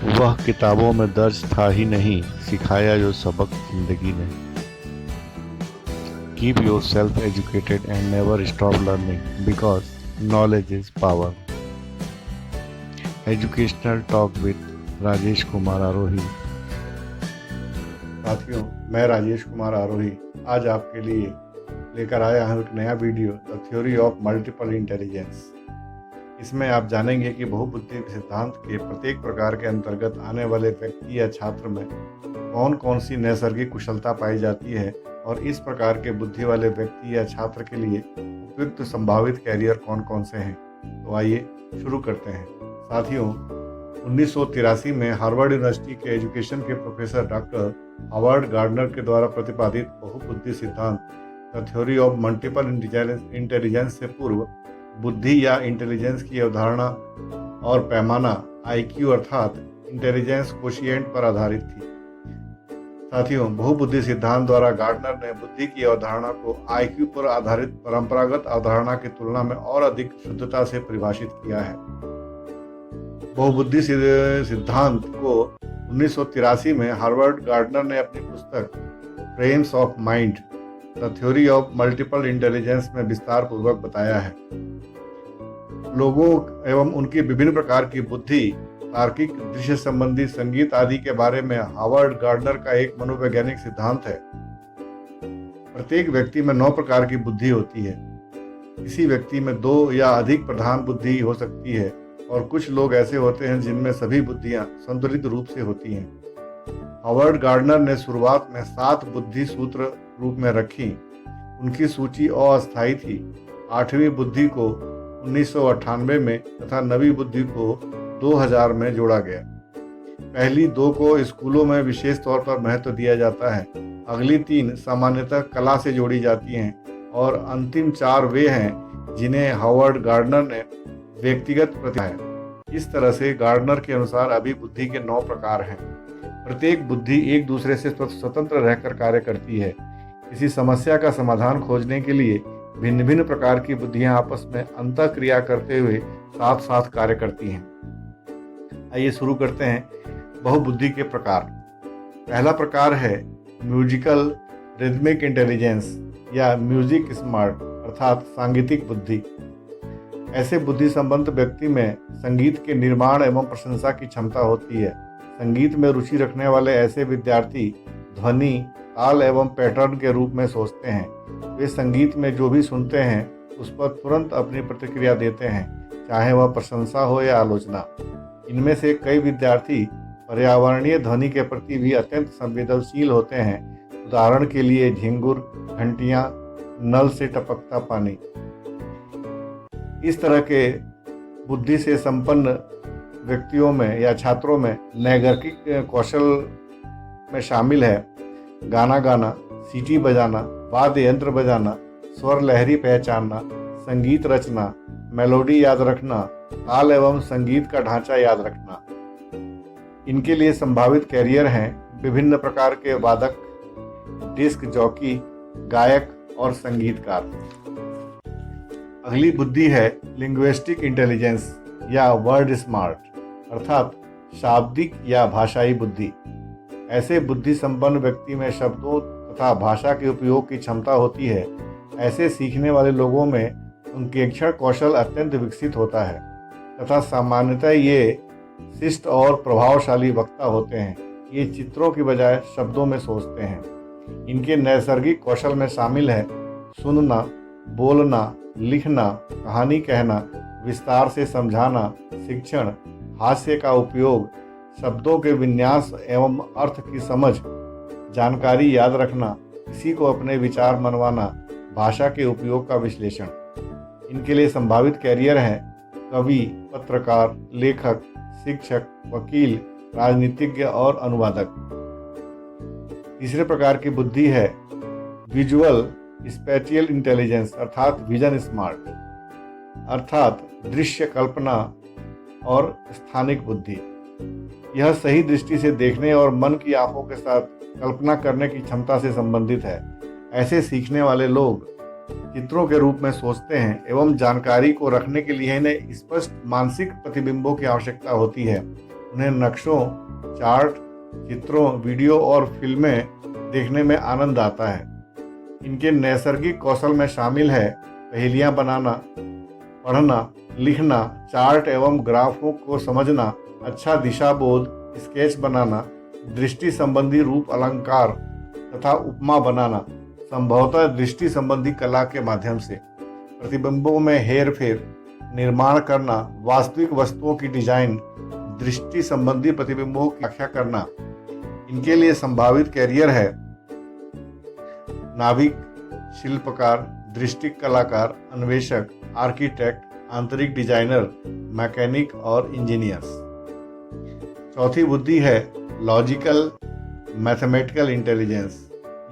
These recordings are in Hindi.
वह किताबों में दर्ज था ही नहीं, सिखाया जो सबक जिंदगी ने। Keep yourself educated and never stop learning because knowledge is power. Educational talk with Rajesh Kumar Arohi. साथियों, मैं राजेश कुमार आरोही आज आपके लिए लेकर आया हूँ एक नया video, the theory of multiple intelligence. इसमें आप जानेंगे कि बहुबुद्धि सिद्धांत के प्रत्येक प्रकार के अंतर्गत आने वाले व्यक्ति या छात्र में कौन कौन सी नैसर्गिक कुशलता पाई जाती है और इस प्रकार के बुद्धि वाले व्यक्ति या छात्र के लिए उपयुक्त संभावित कैरियर कौन कौन से हैं। तो आइए शुरू करते हैं। साथियों, 1983 में हार्वर्ड यूनिवर्सिटी के एजुकेशन के प्रोफेसर डॉक्टर हॉवर्ड गार्डनर के द्वारा प्रतिपादित बहुबुद्धि सिद्धांत the theory of multiple intelligence से पूर्व बुद्धि या इंटेलिजेंस की अवधारणा और पैमाना IQ अर्थात इंटेलिजेंस कोशिएंट पर आधारित थी। साथियों, बहुबुद्धि सिद्धांत द्वारा गार्डनर ने बुद्धि की अवधारणा को IQ पर आधारित परंपरागत अवधारणा की तुलना में और अधिक शुद्धता से परिभाषित किया है। बहुबुद्धि सिद्धांत को 1983 में हार्वर्ड गार्डनर ने अपनी पुस्तक frames of mind the theory of multiple intelligence में विस्तार पूर्वक बताया है। लोगों एवं उनकी विभिन्न प्रकार की बुद्धि, तार्किक, दृश्य संबंधी, संगीत आदि के बारे में हार्वर्ड गार्डनर का एक मनोवैज्ञानिक सिद्धांत है। प्रत्येक व्यक्ति में 9 प्रकार की बुद्धि होती है। किसी व्यक्ति में 2 या अधिक प्रधान बुद्धि हो सकती है और कुछ लोग ऐसे होते हैं जिनमें सभी बुद्धियां संतुलित रूप से होती हैं। हार्वर्ड गार्डनर ने शुरुआत में 7 बुद्धि सूत्र रूप में रखी। उनकी सूची अस्थायी थी। 8वीं बुद्धि को 1998 में तथा 9वीं बुद्धि को 2000 में जोड़ा गया। पहली 2 को स्कूलों में विशेष तौर पर महत्व दिया जाता है। अगली 3 सामान्यतः कला से जोड़ी जाती हैं और अंतिम 4 वे हैं जिन्हें हार्वर्ड गार्डनर ने व्यक्तिगत प्रतिभा है। इस तरह से गार्डनर के अनुसार अभी बुद्धि के 9 प्रकार हैं। प्रत्येक बुद्धि एक दूसरे से स्वतंत्र रहकर कार्य करती है। किसी समस्या का समाधान खोजने के लिए भिन्न भिन्न प्रकार की बुद्धियां आपस में अंतःक्रिया करते हुए साथ साथ कार्य करती हैं। आइए शुरू करते हैं बहुबुद्धि के प्रकार। पहला प्रकार है म्यूजिकल रिदमिक इंटेलिजेंस या म्यूजिक स्मार्ट अर्थात सांगीतिक बुद्धि। ऐसे बुद्धि संपन्न व्यक्ति में संगीत के निर्माण एवं प्रशंसा की क्षमता होती है। संगीत में रुचि रखने वाले ऐसे विद्यार्थी ध्वनि, ताल एवं पैटर्न के रूप में सोचते हैं। वे संगीत में जो भी सुनते हैं उस पर तुरंत अपनी प्रतिक्रिया देते हैं, चाहे वह प्रशंसा हो या आलोचना। इनमें से कई विद्यार्थी पर्यावरणीय ध्वनि के प्रति भी अत्यंत संवेदनशील होते हैं। उदाहरण के लिए झिंगुर, घंटियां, नल से टपकता पानी। इस तरह के बुद्धि से संपन्न व्यक्तियों में या छात्रों में नैसर्गिक कौशल में शामिल है गाना गाना, सीटी बजाना, वाद्य यंत्र बजाना, स्वर लहरी पहचानना, संगीत रचना, मेलोडी याद रखना, ताल एवं संगीत का ढांचा याद रखना। इनके लिए संभावित कैरियर हैं विभिन्न प्रकार के वादक, डिस्क जॉकी, गायक और संगीतकार। अगली बुद्धि है लिंग्विस्टिक इंटेलिजेंस या वर्ड स्मार्ट अर्थात शाब्दिक या भाषाई बुद्धि। ऐसे बुद्धि संपन्न व्यक्ति में शब्दों तथा भाषा के उपयोग की क्षमता होती है। ऐसे सीखने वाले लोगों में अंकेक्षण कौशल अत्यंत विकसित होता है तथा सामान्यतः ये शिष्ट और प्रभावशाली वक्ता होते हैं। ये चित्रों की बजाय शब्दों में सोचते हैं। इनके नैसर्गिक कौशल में शामिल है सुनना, बोलना, लिखना, कहानी कहना, विस्तार से समझाना, शिक्षण, हास्य का उपयोग, शब्दों के विन्यास एवं अर्थ की समझ, जानकारी याद रखना, किसी को अपने विचार मनवाना, भाषा के उपयोग का विश्लेषण। इनके लिए संभावित कैरियर हैं कवि, पत्रकार, लेखक, शिक्षक, वकील, राजनीतिज्ञ और अनुवादक। तीसरे प्रकार की बुद्धि है विजुअल स्पेटियल इंटेलिजेंस अर्थात विजन स्मार्ट अर्थात दृश्य कल्पना और स्थानिक बुद्धि। यह सही दृष्टि से देखने और मन की आंखों के साथ कल्पना करने की क्षमता से संबंधित है। ऐसे सीखने वाले लोग चित्रों के रूप में सोचते हैं एवं जानकारी को रखने के लिए इन्हें स्पष्ट मानसिक प्रतिबिंबों की आवश्यकता होती है। उन्हें नक्शों, चार्ट, चित्रों, वीडियो और फिल्में देखने में आनंद आता है। इनके नैसर्गिक कौशल में शामिल है पहेलियाँ बनाना, पढ़ना, लिखना, चार्ट एवं ग्राफों को समझना, अच्छा दिशा बोध, स्केच बनाना, दृष्टि संबंधी रूप अलंकार तथा उपमा बनाना, संभवतः दृष्टि संबंधी कला के माध्यम से प्रतिबिंबों में हेर फेर, निर्माण करना, वास्तविक वस्तुओं की डिजाइन, दृष्टि संबंधी प्रतिबिंबों की व्याख्या करना। इनके लिए संभावित कैरियर है नाविक, शिल्पकार, दृष्टि कलाकार, अन्वेषक, आर्किटेक्ट, आंतरिक डिजाइनर, मैकेनिक और इंजीनियर्स। चौथी बुद्धि है लॉजिकल मैथमेटिकल इंटेलिजेंस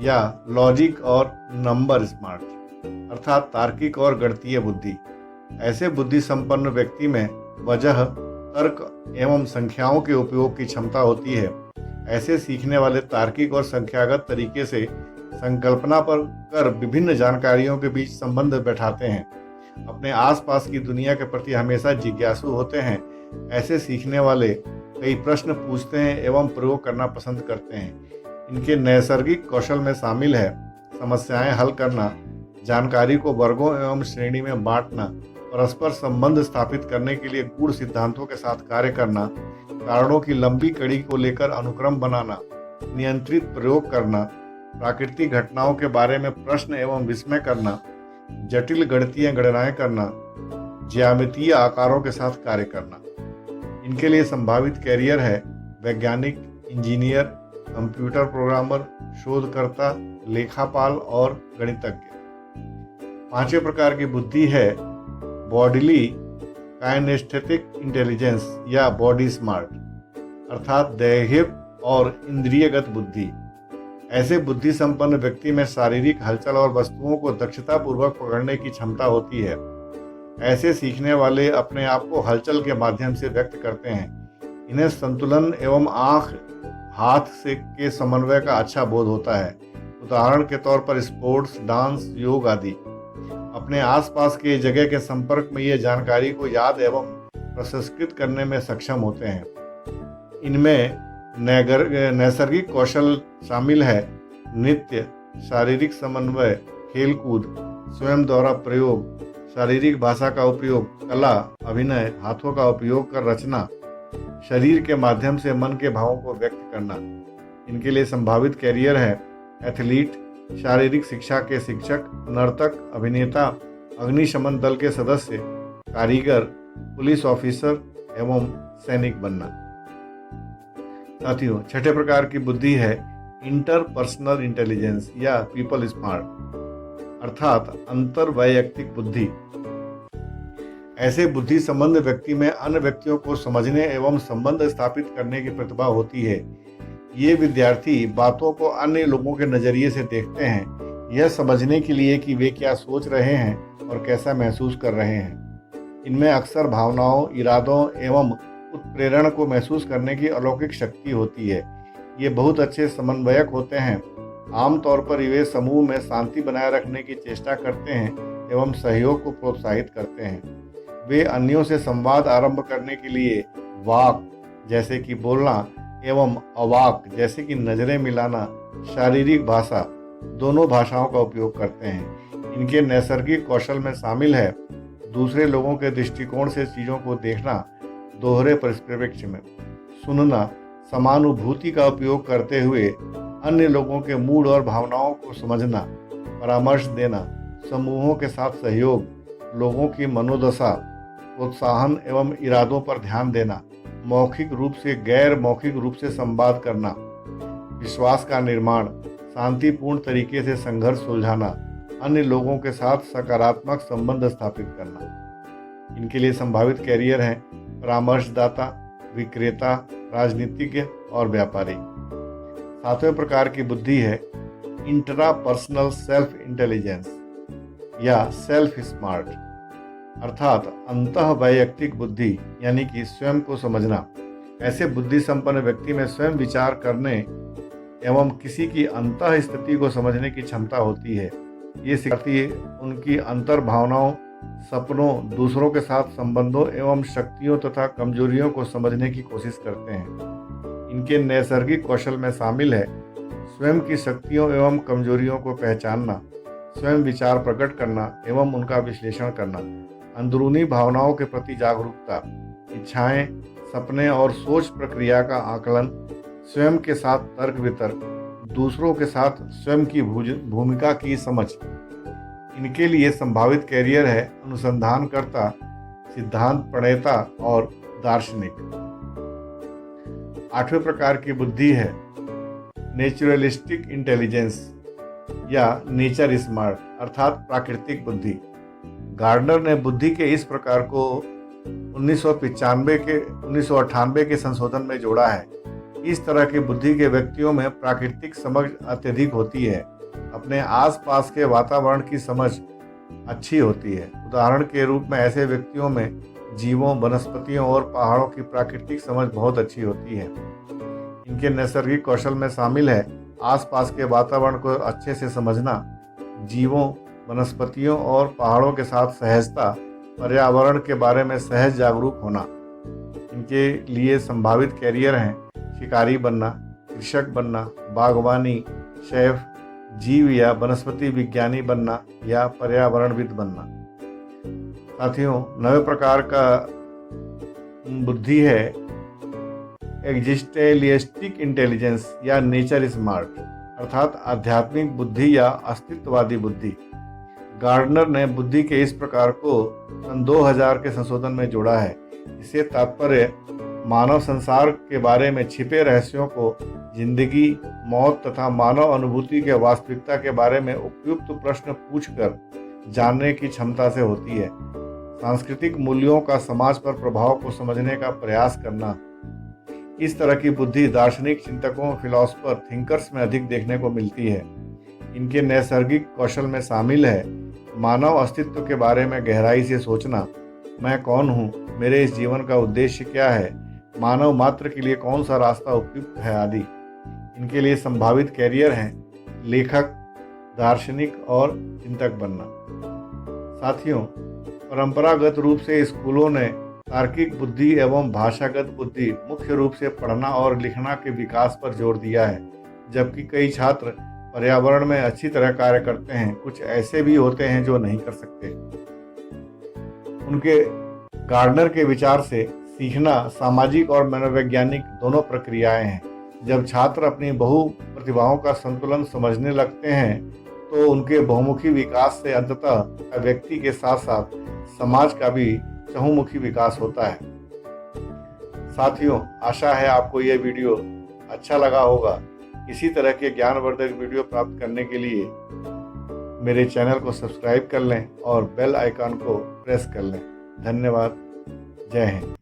या लॉजिक और नंबर स्मार्ट, अर्थात तार्किक और गणितीय बुद्धि। ऐसे बुद्धि संपन्न व्यक्ति में वजह, तर्क एवं संख्याओं के उपयोग की क्षमता होती है। ऐसे सीखने वाले तार्किक और संख्यागत तरीके से संकल्पना पर कर विभिन्न जानकारियों के बीच संबंध बैठाते हैं। अपने आसपास की दुनिया के प्रति हमेशा जिज्ञासु होते हैं। ऐसे सीखने वाले कई प्रश्न पूछते हैं एवं प्रयोग करना पसंद करते हैं। इनके नैसर्गिक कौशल में शामिल है समस्याएं हल करना, जानकारी को वर्गों एवं श्रेणी में बांटना, परस्पर संबंध स्थापित करने के लिए गूढ़ सिद्धांतों के साथ कार्य करना, कारणों की लंबी कड़ी को लेकर अनुक्रम बनाना, नियंत्रित प्रयोग करना, प्राकृतिक घटनाओं के बारे में प्रश्न एवं विस्मय करना, जटिल गणितीय गणनाएं करना, ज्यामितीय आकारों के साथ कार्य करना। इनके लिए संभावित कैरियर है वैज्ञानिक, इंजीनियर, कंप्यूटर प्रोग्रामर, शोधकर्ता, लेखापाल और गणितज्ञ। पांचवें प्रकार की बुद्धि है बॉडीली काइनेस्थेटिक इंटेलिजेंस या बॉडी स्मार्ट, अर्थात दैहिक और इंद्रियगत बुद्धि। ऐसे बुद्धि संपन्न व्यक्ति में शारीरिक हलचल और वस्तुओं को दक्षतापूर्वक पकड़ने की क्षमता होती है। ऐसे सीखने वाले अपने आप को हलचल के माध्यम से व्यक्त करते हैं। इन्हें संतुलन एवं आंख हाथ से के समन्वय का अच्छा बोध होता है। उदाहरण के तौर पर स्पोर्ट्स, डांस, योग आदि। अपने आसपास के जगह के संपर्क में ये जानकारी को याद एवं प्रसंस्कृत करने में सक्षम होते हैं। इनमें नैसर्गिक कौशल शामिल है नृत्य, शारीरिक समन्वय, खेलकूद, स्वयं द्वारा प्रयोग, शारीरिक भाषा का उपयोग, कला, अभिनय, हाथों का उपयोग कर रचना, शरीर के माध्यम से मन के भावों को व्यक्त करना। इनके लिए संभावित कैरियर है एथलीट, शारीरिक शिक्षा के शिक्षक, नर्तक, अभिनेता, अग्निशमन दल के सदस्य, कारीगर, पुलिस ऑफिसर एवं सैनिक बनना। साथियों, छठे प्रकार की बुद्धि है इंटरपर्सनल इंटेलिजेंस या पीपल स्मार्ट, अर्थात अंतर वैयक्तिक बुद्धि। ऐसे बुद्धि संबंध व्यक्ति में अन्य व्यक्तियों को समझने एवं संबंध स्थापित करने की प्रतिभा होती है। ये विद्यार्थी बातों को अन्य लोगों के नजरिए से देखते हैं, यह समझने के लिए कि वे क्या सोच रहे हैं और कैसा महसूस कर रहे हैं। इनमें अक्सर भावनाओं, इरादों एवं उत्प्रेरण को महसूस करने की अलौकिक शक्ति होती है। ये बहुत अच्छे समन्वयक होते हैं। आमतौर पर वे समूह में शांति बनाए रखने की चेष्टा करते हैं एवं सहयोग को प्रोत्साहित करते हैं। वे अन्यों से संवाद आरंभ करने के लिए वाक जैसे कि बोलना एवं अवाक जैसे कि नजरें मिलाना, शारीरिक भाषा, दोनों भाषाओं का उपयोग करते हैं। इनके नैसर्गिक कौशल में शामिल है दूसरे लोगों के दृष्टिकोण से चीज़ों को देखना, दोहरे परिप्रेक्ष्य में सुनना, समानुभूति का उपयोग करते हुए अन्य लोगों के मूड और भावनाओं को समझना, परामर्श देना, समूहों के साथ सहयोग, लोगों की मनोदशा, प्रोत्साहन एवं इरादों पर ध्यान देना, मौखिक रूप से गैर मौखिक रूप से संवाद करना, विश्वास का निर्माण, शांतिपूर्ण तरीके से संघर्ष सुलझाना, अन्य लोगों के साथ सकारात्मक संबंध स्थापित करना। इनके लिए संभावित कैरियर हैं परामर्शदाता, विक्रेता, राजनीतिज्ञ और व्यापारी। सातवें प्रकार की बुद्धि है इंट्रापर्सनल सेल्फ इंटेलिजेंस या सेल्फ स्मार्ट, अर्थात अंतः वैयक्तिक बुद्धि यानी कि स्वयं को समझना। ऐसे बुद्धि संपन्न व्यक्ति में स्वयं विचार करने एवं किसी की अंतः स्थिति को समझने की क्षमता होती है। ये शिक्षार्थी उनकी अंतर भावनाओं, सपनों, दूसरों के साथ संबंधों एवं शक्तियों तथा कमजोरियों को समझने की कोशिश करते हैं। इनके नैसर्गिक कौशल में शामिल है स्वयं की शक्तियों एवं कमजोरियों को पहचानना, स्वयं विचार प्रकट करना एवं उनका विश्लेषण करना, अंदरूनी भावनाओं के प्रति जागरूकता, इच्छाएं, सपने और सोच प्रक्रिया का आकलन, स्वयं के साथ तर्क वितर्क, दूसरों के साथ स्वयं की भूमिका की समझ। इनके लिए संभावित कैरियर है अनुसंधानकर्ता, सिद्धांत प्रणेता और दार्शनिक। 8वें प्रकार की बुद्धि है नेचुरलिस्टिक इंटेलिजेंस या नेचर स्मार्ट अर्थात प्राकृतिक बुद्धि। गार्डनर ने बुद्धि के इस प्रकार को 1998 के संशोधन में जोड़ा है। इस तरह की बुद्धि के व्यक्तियों में प्राकृतिक समझ अत्यधिक होती है, अपने आसपास के वातावरण की समझ अच्छी होती है। उदाहरण के रूप में ऐसे व्यक्तियों में जीवों, वनस्पतियों और पहाड़ों की प्राकृतिक समझ बहुत अच्छी होती है। इनके नैसर्गिक कौशल में शामिल है आसपास के वातावरण को अच्छे से समझना, जीवों, वनस्पतियों और पहाड़ों के साथ सहजता, पर्यावरण के बारे में सहज जागरूक होना। इनके लिए संभावित कैरियर हैं शिकारी बनना, कृषक बनना, बागवानी, शेफ, जीव या वनस्पति विज्ञानी बनना या पर्यावरणविद बनना। साथियों, 9वें प्रकार का बुद्धि है एग्जिस्टेलिस्टिक इंटेलिजेंस या नेचर स्मार्ट अर्थात आध्यात्मिक बुद्धि या अस्तित्ववादी बुद्धि। गार्डनर ने बुद्धि के इस प्रकार को सन 2000 के संशोधन में जोड़ा है। इससे तात्पर्य मानव संसार के बारे में छिपे रहस्यों को, जिंदगी, मौत तथा मानव अनुभूति के वास्तविकता के बारे में उपयुक्त प्रश्न पूछकर जानने की क्षमता से होती है। सांस्कृतिक मूल्यों का समाज पर प्रभाव को समझने का प्रयास करना। इस तरह की बुद्धि दार्शनिक चिंतकों, फिलोसोफर, थिंकर्स में अधिक देखने को मिलती है। इनके नैसर्गिक कौशल में शामिल है मानव अस्तित्व के बारे में गहराई से सोचना, मैं कौन हूँ, मेरे इस जीवन का उद्देश्य क्या है, मानव मात्र के लिए कौन सा रास्ता उपयुक्त है आदि। इनके लिए संभावित कैरियर हैं लेखक, दार्शनिक और चिंतक बनना। साथियों, परंपरागत रूप से स्कूलों ने तार्किक बुद्धि एवं भाषागत बुद्धि मुख्य रूप से पढ़ना और लिखना के विकास पर जोर दिया है, जबकि कई छात्र पर्यावरण में अच्छी तरह कार्य करते हैं। कुछ ऐसे भी होते हैं जो नहीं कर सकते। उनके गार्डनर के विचार से सीखना सामाजिक और मनोवैज्ञानिक दोनों प्रक्रियाएं हैं। जब छात्र अपनी बहु प्रतिभाओं का संतुलन समझने लगते हैं तो उनके बहुमुखी विकास से अंततः व्यक्ति के साथ साथ समाज का भी चहुमुखी विकास होता है। साथियों, आशा है आपको यह वीडियो अच्छा लगा होगा। इसी तरह के ज्ञानवर्धक वीडियो प्राप्त करने के लिए मेरे चैनल को सब्सक्राइब कर लें और बेल आइकन को प्रेस कर लें। धन्यवाद। जय हिंद।